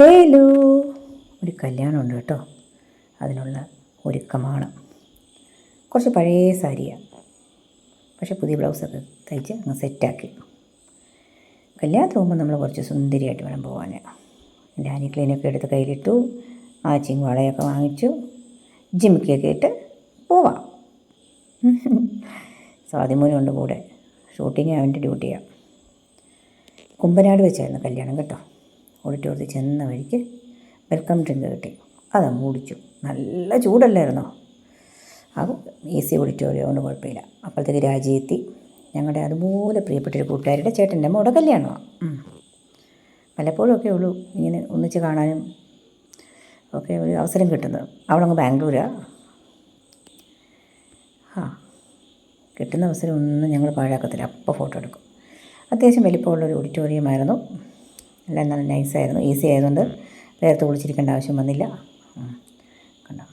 Hello, ഒരു കല്യാണമുണ്ട് കേട്ടോ. അതിനുള്ള ഒരുക്കമാണ്. കുറച്ച് പഴയ സാരിയാണ്, പക്ഷെ പുതിയ ബ്ലൗസൊക്കെ തയ്ച്ച് അങ്ങ് സെറ്റാക്കി. കല്യാണത്തിന് പോകുമ്പോൾ നമ്മൾ കുറച്ച് സുന്ദരിയായിട്ട് വേണം പോകാൻ. എൻ്റെ ആനി ക്ലീനൊക്കെ എടുത്ത് കയ്യിലിട്ടു, മാച്ചിങ് വളയൊക്കെ വാങ്ങിച്ചു, ജിമിക്കൊക്കെ ഇട്ട് പോവാം. സ്വാതിമോനുണ്ട് കൂടെ. ഷൂട്ടിങ് അവൻ്റെ ഡ്യൂട്ടിയാണ്. കുമ്പനാട് വെച്ചായിരുന്നു കല്യാണം കേട്ടോ. ഓഡിറ്റോറിയത്തിൽ ചെന്ന വഴിക്ക് വെൽക്കം ഡ്രിങ്ക് കിട്ടി. അതങ്ങ് കുടിച്ചു. നല്ല ചൂടല്ലായിരുന്നോ. അപ്പോൾ AC ഓഡിറ്റോറിയം കൊണ്ട് കുഴപ്പമില്ല. അപ്പോഴത്തേക്ക് രാജി എത്തി. ഞങ്ങളുടെ അതുപോലെ പ്രിയപ്പെട്ടൊരു കൂട്ടുകാരുടെ ചേട്ടൻ്റെ മോടെ കല്യാണമാണ്. പലപ്പോഴും ഒക്കെ ഉള്ളൂ ഇങ്ങനെ ഒന്നിച്ച് കാണാനും ഒക്കെ ഒരു അവസരം കിട്ടുന്നത്. അവളങ്ങ് ബാംഗ്ലൂരാണ്. കിട്ടുന്ന അവസരം ഒന്നും ഞങ്ങൾ പാഴാക്കത്തില്ല. അപ്പോൾ ഫോട്ടോ എടുക്കും. അത്യാവശ്യം വലിപ്പമുള്ളൊരു ഓഡിറ്റോറിയമായിരുന്നു. എല്ലാം നല്ല നൈസായിരുന്നു. AC ആയതുകൊണ്ട് വേർത്ത് കുളിച്ചിരിക്കേണ്ട ആവശ്യം വന്നില്ല. കണ്ടോ,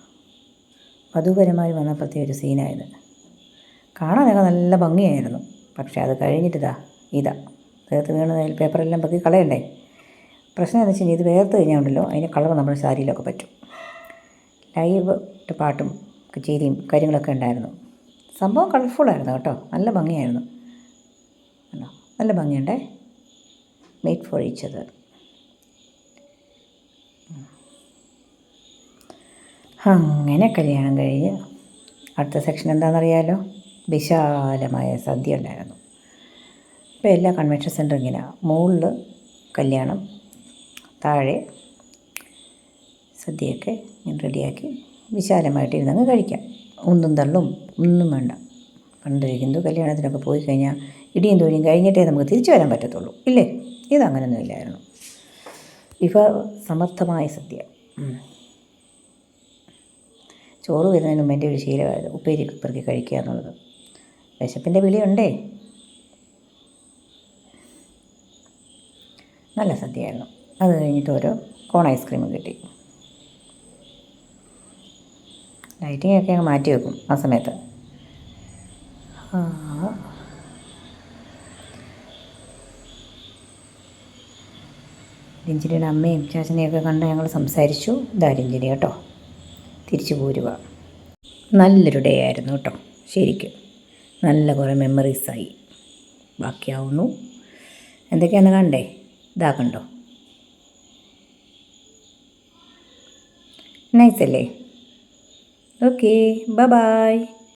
വധൂവരന്മാർ വന്നപ്പോഴത്തെ ഒരു സീനായത്. കാണാനൊക്കെ നല്ല ഭംഗിയായിരുന്നു. പക്ഷേ അത് കഴിഞ്ഞിട്ട് ഇതാ വേർത്ത് വീണ പേപ്പറെല്ലാം പൊക്കി കളയണ്ടേ. പ്രശ്നം എന്ന് വെച്ച് കഴിഞ്ഞാൽ ഇത് വേർത്ത് കഴിഞ്ഞാൽ ഉണ്ടല്ലോ, അതിൻ്റെ കളർ നമ്മുടെ സാരിയിലൊക്കെ പറ്റും. ലൈവ് പാട്ടും കച്ചേരിയും കാര്യങ്ങളൊക്കെ ഉണ്ടായിരുന്നു. സംഭവം കളർഫുള്ളായിരുന്നു കേട്ടോ. നല്ല ഭംഗിയായിരുന്നു. കണ്ടോ, നല്ല ഭംഗിയുണ്ടേ. Made for each other. അങ്ങനെ കല്യാണം കഴിഞ്ഞ് അടുത്ത സെക്ഷൻ എന്താണെന്നറിയാമല്ലോ. വിശാലമായ സദ്യ ഉണ്ടായിരുന്നു. ഇപ്പോൾ എല്ലാ കൺവെൻഷൻ സെൻറ്ററും ഇങ്ങനെയാണ്. മുകളിൽ കല്യാണം, താഴെ സദ്യയൊക്കെ റെഡിയാക്കി വിശാലമായിട്ട് ഇരുന്നങ്ങ് കഴിക്കാം. ഒന്നും തള്ളും ഒന്നും വേണ്ട. പണ്ട് ഹിന്ദു കല്യാണത്തിനൊക്കെ പോയി കഴിഞ്ഞാൽ ഇടിയും തൊഴിയും കഴിഞ്ഞിട്ടേ നമുക്ക് തിരിച്ചു വരാൻ പറ്റത്തുള്ളൂ, ഇല്ലേ? ഇതങ്ങനെയൊന്നും ഇല്ലായിരുന്നു. സമർത്ഥമായ സദ്യ. ചോറ് വരുന്നതിന് മുമ്പ് എൻ്റെ ഒരു ശീലമായത് ഉപ്പേരി പെറുക്കി കഴിക്കുക എന്നുള്ളത്. വിശപ്പിൻ്റെ വിളിയുണ്ടേ. നല്ല സദ്യയായിരുന്നു. അത് കഴിഞ്ഞിട്ട് ഓരോ കോൺ ഐസ്ക്രീമും കിട്ടി. ലൈറ്റിങ്ങൊക്കെ അങ്ങ് മാറ്റി വെക്കും ആ സമയത്ത്. രഞ്ജിനിയുടെ അമ്മയും ചാച്ചനെയൊക്കെ കണ്ട് ഞങ്ങൾ സംസാരിച്ചു. ഇതാ രഞ്ജിനി കേട്ടോ, തിരിച്ചു പോരുക. നല്ലൊരു ഡേ ആയിരുന്നു കേട്ടോ. ശരിക്കും നല്ല കുറേ മെമ്മറീസായി ബാക്കിയാവുന്നു. എന്തൊക്കെയാണെന്ന് കണ്ടേ? ഇതാ കണ്ടോ, നൈസല്ലേ? Okay, by.